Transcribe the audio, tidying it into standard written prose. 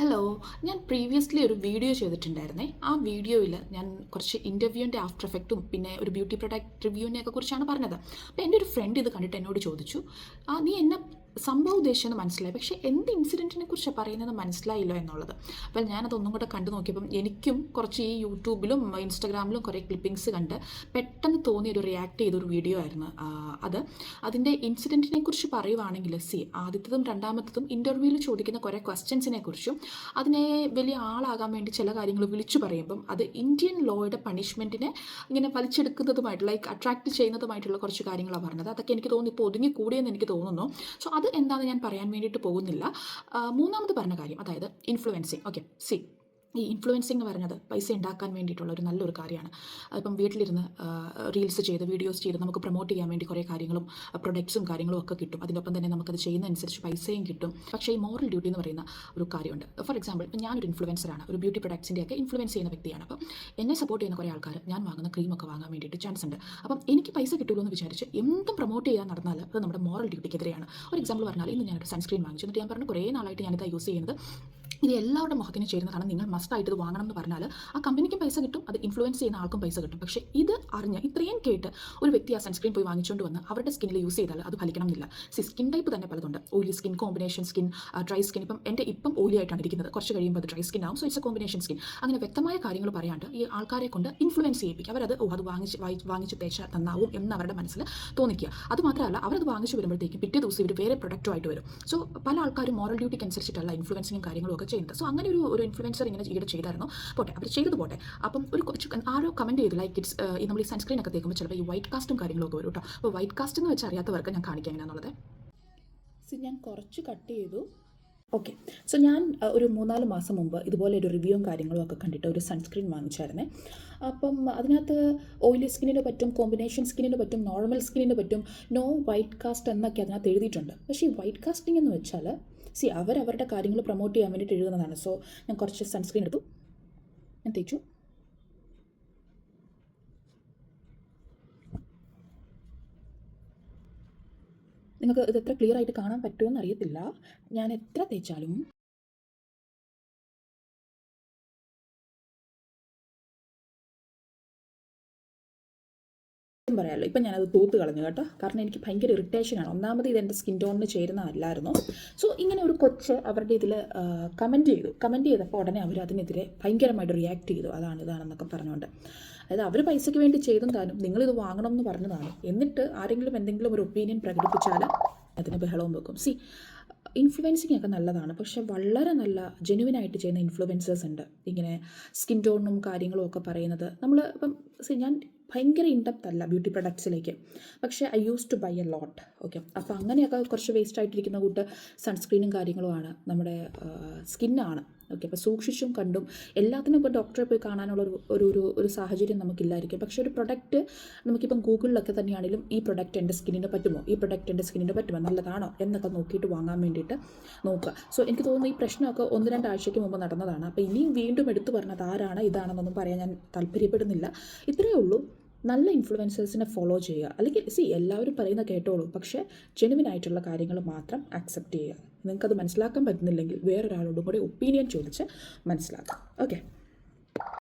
Hello. ഞാൻ previously ഒരു video ചെയ്തിട്ടുണ്ടായിരുന്നേ. ആ വീഡിയോയിൽ ഞാൻ കുറച്ച് ഇൻ്റർവ്യൂവിൻ്റെ ആഫ്റ്റർ എഫക്റ്റും പിന്നെ ഒരു ബ്യൂട്ടി പ്രൊഡക്റ്റ് റിവ്യൂവിനെയൊക്കെ കുറിച്ചാണ് പറഞ്ഞത്. അപ്പോൾ എൻ്റെ ഒരു ഫ്രണ്ട് ഇത് കണ്ടിട്ട് എന്നോട് ചോദിച്ചു, നീ എന്നെ സംഭവം ഉദ്ദേശിച്ചെന്ന് മനസ്സിലായി, പക്ഷേ എന്ത് ഇൻസിഡൻറ്റിനെ കുറിച്ചാണ് പറയുന്നത് മനസ്സിലായില്ലോ എന്നുള്ളത്. അപ്പോൾ ഞാനത് ഒന്നും കൂടെ കണ്ടു നോക്കിയപ്പം എനിക്കും കുറച്ച് ഈ യൂട്യൂബിലും ഇൻസ്റ്റാഗ്രാമിലും കുറേ ക്ലിപ്പിങ്സ് കണ്ട് പെട്ടെന്ന് തോന്നിയ ഒരു റിയാക്ട് ചെയ്തൊരു വീഡിയോ ആയിരുന്നു അത്. അതിൻ്റെ ഇൻസിഡൻറ്റിനെ കുറിച്ച് പറയുവാണെങ്കിൽ ആദ്യത്തതും രണ്ടാമത്തതും ഇൻ്റർവ്യൂവിൽ ചോദിക്കുന്ന കുറേ ക്വസ്റ്റ്യൻസിനെ കുറിച്ചും അതിനെ വലിയ ആളാകാൻ വേണ്ടി ചില കാര്യങ്ങൾ വിളിച്ചു പറയുമ്പം അത് ഇന്ത്യൻ ലോയുടെ പണിഷ്മെൻറ്റിനെ ഇങ്ങനെ വലിച്ചെടുക്കുന്നതുമായിട്ട് ലൈക്ക് അട്രാക്റ്റ് ചെയ്യുന്നതുമായിട്ടുള്ള കുറച്ച് കാര്യങ്ങളാണ് പറഞ്ഞത്. അതൊക്കെ എനിക്ക് തോന്നുന്നു ഇപ്പോൾ ഒതുങ്ങി കൂടിയെന്ന് എനിക്ക് തോന്നുന്നു. സോ അത് എന്താണെന്ന് ഞാൻ പറയാൻ വേണ്ടിയിട്ട് പോകുന്നില്ല. മൂന്നാമത് പറഞ്ഞ കാര്യം, അതായത് ഇൻഫ്ലുവൻസിങ്. ഓക്കെ, ഈ ഇൻഫ്ലുവൻസിങ് എന്ന് പറയുന്നത് പൈസ ഉണ്ടാക്കാൻ വേണ്ടിയിട്ടുള്ള ഒരു നല്ലൊരു കാര്യമാണ്. അതിപ്പം വീട്ടിലിരുന്ന് റീൽസ് ചെയ്ത് വീഡിയോസ് ചെയ്ത് നമുക്ക് പ്രൊമോട്ട് ചെയ്യാൻ വേണ്ടി കുറേ കാര്യങ്ങളും പ്രൊഡക്ട്സും കാര്യങ്ങളും ഒക്കെ കിട്ടും. അതിനൊപ്പം തന്നെ നമുക്കത് ചെയ്യുന്നതനുസരിച്ച് പൈസയും കിട്ടും. പക്ഷേ ഈ മോറൽ ഡ്യൂട്ടി എന്ന് പറയുന്ന ഒരു കാര്യമുണ്ട്. ഫോർ എക്സാമ്പിൾ, ഇപ്പം ഞാനൊരു ഇൻഫ്ലുവൻസറാണ്, ഒരു ബ്യൂട്ടി പ്രൊഡക്ട്സിൻ്റെയൊക്കെ ഇൻഫ്ലുവൻസ് ചെയ്യുന്ന വ്യക്തിയാണ്. അപ്പം എന്നെ സപ്പോർട്ട് ചെയ്യുന്ന കുറേ ആൾക്കാർ ഞാൻ വാങ്ങുന്ന ക്രീമൊക്കെ വാങ്ങാൻ വേണ്ടിയിട്ട് ചാൻസ് ഉണ്ട്. അപ്പം എനിക്ക് പൈസ കിട്ടുമല്ലോ എന്ന് വിചാരിച്ച് എന്തും പ്രൊമോട്ട് ചെയ്യാൻ നടന്നാൽ അത് നമ്മുടെ മോറൽ ഡ്യൂട്ടിക്കെതിരെയാണ്. ഒരു എക്സാമ്പിൾ പറഞ്ഞാൽ, ഇന്ന് ഞാനൊരു സൺസ്ക്രീൻ വാങ്ങിച്ചു, എന്നിട്ട് ഞാൻ പറഞ്ഞു കുറേ നാളായിട്ട് ഞാനിത് യൂസ് ചെയ്യുന്നത്, ഇത് എല്ലാവരുടെ മുഖത്തിന് ചേരുന്നതാണ്, നിങ്ങൾ മസ്റ്റായിട്ട് ഇത് വാങ്ങണം എന്ന് പറഞ്ഞാൽ ആ കമ്പനിക്കും പൈസ കിട്ടും, അത് ഇൻഫ്ലുവൻസ് ചെയ്യുന്ന ആൾക്കും പൈസ കിട്ടും. പക്ഷേ ഇത് അറിഞ്ഞ് ഇത്രയും കേട്ട് ഒരു വ്യക്തി ആ സൺസ്ക്രീൻ പോയി വാങ്ങിച്ചുകൊണ്ട് വന്ന് അവരുടെ സ്കിന്നിൽ യൂസ് ചെയ്താൽ അത് ഫലിക്കണം എന്നില്ല. സ്കിൻ ടൈപ്പ് തന്നെ പലതുണ്ട്. Oily skin, combination skin, dry skin. ഇപ്പം ഇപ്പം ഓയിലി ആയിട്ടാണ് ഇരിക്കുന്നത്, കുറച്ച് കഴിയുമ്പോൾ അത് ഡ്രൈ സ്കിൻ ആവും. So it's A combination skin. അങ്ങനെ വ്യക്തമായ കാര്യങ്ങൾ പറയാണ്ട് ഈ ആൾക്കാരെ കൊണ്ട് ഇൻഫ്ലുവൻസ് ചെയ്യിപ്പിക്കുക. അവരത് അത് വാങ്ങിച്ച് തേച്ചാൽ തന്നാവും എന്ന് അവരുടെ മനസ്സിൽ തോന്നിക്കുക. അതുമാത്രമല്ല, അവരത് വാങ്ങിച്ചു വരുമ്പോഴത്തേക്കും പിറ്റേ ദിവസം ഇവർ വേറെ പ്രൊഡക്റ്റുമായിട്ട് വരും. സോ പല ആൾക്കാരും മോറൽ ഡ്യൂട്ടിക്ക് അനുസരിച്ചിട്ടല്ല ഇൻഫ്ലുവൻസിങ്ങും കാര്യങ്ങളും ഒക്കെ ചെയ്യുന്നത്. സോ അങ്ങനെ ഒരു ഇൻഫ്ലുവൻസർ ഇങ്ങനെ ഈയിടെ ചെയ്തായിരുന്നു. പോട്ടെ, അവർ ചെയ്തത് പോട്ടെ. അപ്പം ഒരു കുറച്ച് ആരോ കമൻറ്റ് ചെയ്തു, ലൈക്ക് ഇറ്റ്സ് നമ്മൾ ഈ സൺസ്ക്രീൻ ഒക്കെ തേക്കുമ്പോൾ ചിലപ്പോൾ ഈ വൈറ്റ് കാസ്റ്റും കാര്യങ്ങളൊക്കെ വരും കേട്ടോ. അപ്പോൾ വൈറ്റ് കാസ്റ്റ് എന്ന് വെച്ചാൽ അറിയാത്തവർക്ക് ഞാൻ കാണിക്കാം എങ്ങനെയാണെന്നുള്ളത്. ഞാൻ കുറച്ച് കട്ട് ചെയ്തു. ഓക്കെ, സോ ഞാൻ ഒരു 3-4 മാസം മുമ്പ് ഇതുപോലെ ഒരു റിവ്യൂവും കാര്യങ്ങളും ഒക്കെ കണ്ടിട്ട് ഒരു സൺസ്ക്രീൻ വാങ്ങിച്ചായിരുന്നേ. അപ്പം അതിനകത്ത് ഓയിലി സ്കിന്നിന് പറ്റും, കോമ്പിനേഷൻ സ്കിന്നിന് പറ്റും, നോർമൽ സ്കിന്നിന് പറ്റും, നോ വൈറ്റ് കാസ്റ്റ് എന്നൊക്കെ അതിനകത്ത് എഴുതിയിട്ടുണ്ട്. പക്ഷേ ഈ വൈറ്റ് കാസ്റ്റിംഗ് എന്ന് വെച്ചാൽ അവരവരുടെ കാര്യങ്ങൾ പ്രൊമോട്ട് ചെയ്യാൻ വേണ്ടിയിട്ട് എഴുതുന്നതാണ്. സോ ഞാൻ കുറച്ച് സൺസ്ക്രീൻ എടുത്തു, ഞാൻ തേച്ചു. നിങ്ങൾക്ക് ഇത് എത്ര ക്ലിയർ ആയിട്ട് കാണാൻ പറ്റുമെന്ന് അറിയത്തില്ല. ഞാൻ എത്ര തേച്ചാലും പറയാമല്ലോ, ഇപ്പം ഞാനത് തൂത്ത് കളഞ്ഞു കേട്ടോ. കാരണം എനിക്ക് ഭയങ്കര ഇറിറ്റേഷനാണ്. ഒന്നാമത് ഇതെൻ്റെ സ്കിൻ ടോണിന് ചേരുന്നതല്ലായിരുന്നു. സോ ഇങ്ങനെ ഒരു കൊച്ച് അവരുടെ ഇതിൽ കമൻറ്റ് ചെയ്തപ്പോൾ ഉടനെ അവർ അതിനെതിരെ ഭയങ്കരമായിട്ട് റിയാക്ട് ചെയ്തു. ഇതാണെന്നൊക്കെ പറഞ്ഞുകൊണ്ട്. അതായത് അവർ പൈസയ്ക്ക് വേണ്ടി ചെയ്തും താനും നിങ്ങളിത് വാങ്ങണം എന്ന് പറഞ്ഞതാണ്. എന്നിട്ട് ആരെങ്കിലും എന്തെങ്കിലും ഒരു ഒപ്പീനിയൻ പ്രകടിപ്പിച്ചാൽ അതിന് ബഹളവും വെക്കും. ഇൻഫ്ലുവൻസിങ് ഒക്കെ നല്ലതാണ്, പക്ഷെ വളരെ നല്ല ജെന്യുവനായിട്ട് ചെയ്യുന്ന ഇൻഫ്ലുവൻസേഴ്സ് ഉണ്ട്. ഇങ്ങനെ സ്കിൻ ടോണും കാര്യങ്ങളും ഒക്കെ പറയുന്നത്. നമ്മൾ ഇപ്പം ഞാൻ ഭയങ്കര ഇൻഡെപ്ത് അല്ല ബ്യൂട്ടി പ്രൊഡക്ട്സിലേക്ക്, പക്ഷേ I use to buy a lot. Okay, അപ്പോൾ അങ്ങനെയൊക്കെ കുറച്ച് വേസ്റ്റ് ആയിട്ടിരിക്കുന്ന കൂട്ട് സൺസ്ക്രീനും കാര്യങ്ങളുമാണ് നമ്മുടെ സ്കിന്നാണ്. ഓക്കെ, അപ്പോൾ സൂക്ഷിച്ചും കണ്ടും എല്ലാത്തിനും ഇപ്പോൾ ഡോക്ടറെ പോയി കാണാനുള്ള ഒരു സാഹചര്യം നമുക്കില്ലായിരിക്കും. പക്ഷേ ഒരു പ്രൊഡക്റ്റ് നമുക്കിപ്പം ഗൂഗിളിലൊക്കെ തന്നെയാണെങ്കിലും ഈ പ്രൊഡക്റ്റ് എൻ്റെ സ്കിന്നിന് പറ്റുമോ, ഈ പ്രൊഡക്റ്റ് എൻ്റെ സ്കിന്നിന് പറ്റുമോ, നല്ലതാണോ എന്നൊക്കെ നോക്കിയിട്ട് വാങ്ങാൻ വേണ്ടിയിട്ട് നോക്കുക. സോ എനിക്ക് തോന്നുന്നു ഈ പ്രശ്നമൊക്കെ 1-2 ആഴ്ചയ്ക്ക് മുമ്പ് നടന്നതാണ്. അപ്പോൾ ഇനിയും വീണ്ടും എടുത്തു പറഞ്ഞത് ഇതാണെന്നൊന്നും പറയാൻ ഞാൻ താല്പര്യപ്പെടുന്നില്ല. ഇത്രയേ ഉള്ളൂ. നല്ല ഇൻഫ്ലുവൻസേഴ്സിനെ ഫോളോ ചെയ്യുക. അല്ലെങ്കിൽ എല്ലാവരും പറയുന്ന കേട്ടോളൂ, പക്ഷേ ജെനുവിനായിട്ടുള്ള കാര്യങ്ങൾ മാത്രം അക്സെപ്റ്റ് ചെയ്യുക. നിങ്ങൾക്കത് മനസ്സിലാക്കാൻ പറ്റുന്നില്ലെങ്കിൽ വേറൊരാളോടും കൂടി ഒപ്പീനിയൻ ചോദിച്ച് മനസ്സിലാക്കാം. ഓക്കെ.